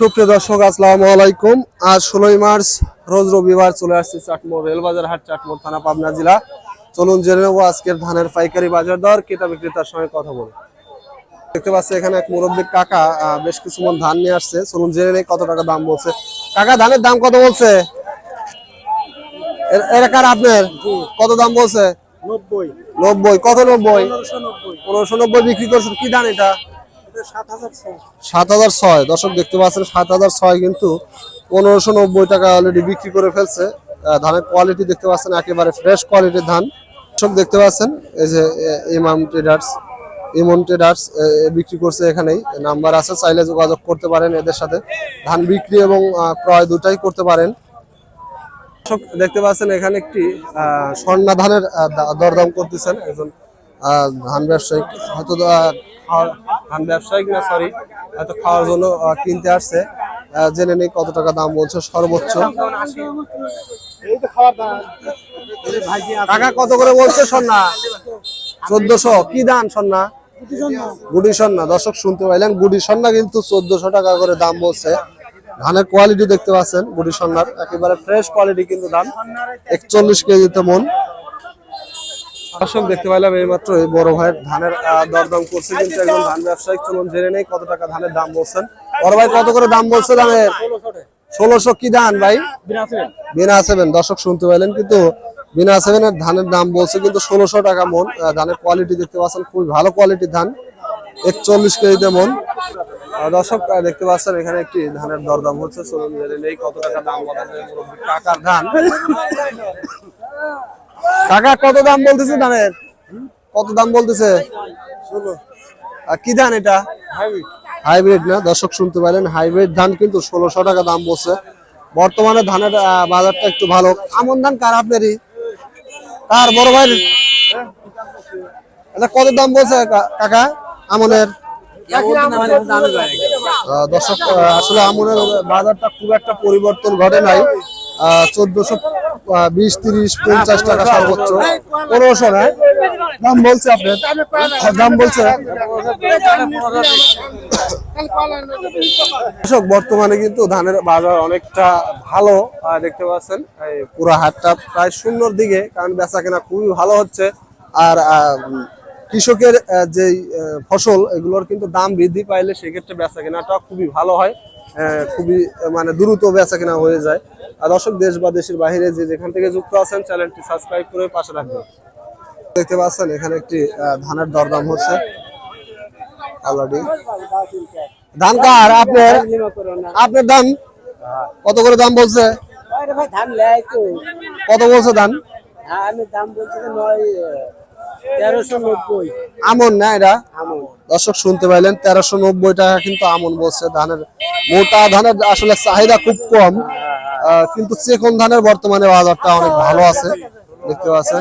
সুপ্রিয় দর্শক আসসালামু আলাইকুম। আজ 16 মার্চ রোজ রবিবার চলে আসছে চাটমোড় রেলবাজার হাট, চাটমোড় থানা, পাবনা জেলা। চলুন জেনে নেবো আজকের ধানের পাইকারি বাজার দর, ক্রেতা বিক্রেতার সঙ্গে কথা বলে। দেখতে পাচ্ছি এখানে এক মুরব্বী কাকা বেশ কিছু মন ধান নিয়ে আসছে। চলুন জেনে নেই কত টাকা দাম বলছে। কাকা, ধানের দাম কত বলছে? এর কার আপনার কত দাম বলছে? 90। কত 90? 1590 বিক্রি করছেন। কি ধান এটা? 7006। দর্শক দেখতে পাচ্ছেন 7006 কিন্তু 1590 টাকা অলরেডি বিক্রি করে ফেলছে। ধানের কোয়ালিটি দেখতে পাচ্ছেন একেবারে ফ্রেশ কোয়ালিটির ধান। দর্শক দেখতে পাচ্ছেন এই যে ইমন ট্রেডার্স বিক্রি করছে। এখানেই নাম্বার আছে, চাইলে যোগাযোগ করতে পারেন এদের সাথে। ধান বিক্রি এবং ক্রয় দুটাই করতে পারেন। দর্শক দেখতে পাচ্ছেন এখানে একটি স্বর্ণা ধানের দরদাম করতেছেন একজন ধান ব্যবসায়ী, হয়তো ধান ব্যবসায়িক না সরি হয়তো খাওয়ার জন্য কিনতে আসছে। জেনে নেই কত টাকা দাম বলছে সর্বোচ্চ। টাকা কত করে বলছে স্বর্ণা? 1400। কি ধান স্বর্ণা? গুডি স্বর্ণা। দর্শক শুনতে পাইলেন, গুডি স্বর্ণা কিন্তু 1400 টাকা করে দাম বলছে। ধানের কোয়ালিটি দেখতে পাচ্ছেন গুডি স্বর্ণার একেবারে ফ্রেশ কোয়ালিটি কিন্তু ধান 41 কেজিতে মন। দর্শক দেখতে পাইলাম এইমাত্র এই বড় ভাইয়ের ধানের দরদাম করছে কিন্তু একজন ধান ব্যবসায়ী। চলুন জেনে নেই কত টাকা ধানের দাম বলছেন। বড় ভাই কত করে দাম বলছে ধানের? 1600। কি ধান ভাই? বিনা 7। দর্শক শুনতে পাইলেন কিন্তু বিনা 7 এর ধানের দাম বলছে কিন্তু 1600 টাকা মন। ধানের কোয়ালিটি দেখতে পাচ্ছেন খুবই ভালো কোয়ালিটির ধান 41 কেজিতে মন। দর্শক দেখতে পাচ্ছেন এখানে একটি ধানের দরদাম হচ্ছে। চলুন জেনে নেই কত টাকা দাম বলা যায় কাকার ধান। কাকা কত দাম বলতেছে ধানের? কত দাম বলতেছে? 16। কি ধান এটা? হাইব্রিড না? দর্শক শুনতে পারেন হাইব্রিড ধান কিন্তু 1600 টাকা দাম বলছে। বর্তমানে ধানের বাজারটা একটু ভালো। আমন ধান কার আপনারই? কার বড় ভাই? এটা কত দাম বলছে কাকা আমনের? দর্শক আসলে আমনের বাজারটা খুব একটা পরিবর্তন ঘটে নাই। 1420, 30, 50 টাকা সর্বোচ্চ। 1500 না দাম বলছে আপনার? দাম বলছে বর্তমানে কিন্তু ধানের বাজার অনেকটা ভালো দেখতে পাচ্ছেন। পুরো হাটটা প্রায় শূন্যর দিকে, কারণ বেচা কেনা খুবই ভালো হচ্ছে। আর কৃষকের যে ফসল এগুলোর কিন্তু দাম বৃদ্ধি পাইলে সেক্ষেত্রে বেচা কেনাটা খুবই ভালো হয়, খুবই মানে দ্রুত বেচা কেনা হয়ে যায়। আর দর্শক দেশ বা দেশের বাইরে যে যেখান থেকে যুক্ত আছেন চ্যানেলটি সাবস্ক্রাইব করে পাশে রাখবেন। দেখতে পাচ্ছেন এখানে একটি ধানের দরদাম হচ্ছে অলরেডি। ধান কার আপনার? আপনার ধান কত করে দাম বলছে? কত বলছে ধান? আমন না এটা? দর্শক শুনতে পাইলেন 1390 টাকা কিন্তু আমন বলছে। ধানের মোটা ধানের আসলে চাহিদা খুব কম, কিন্তু চেকন ধানের বর্তমানে বাজারটা অনেক ভালো আছে দেখতে পাচ্ছেন।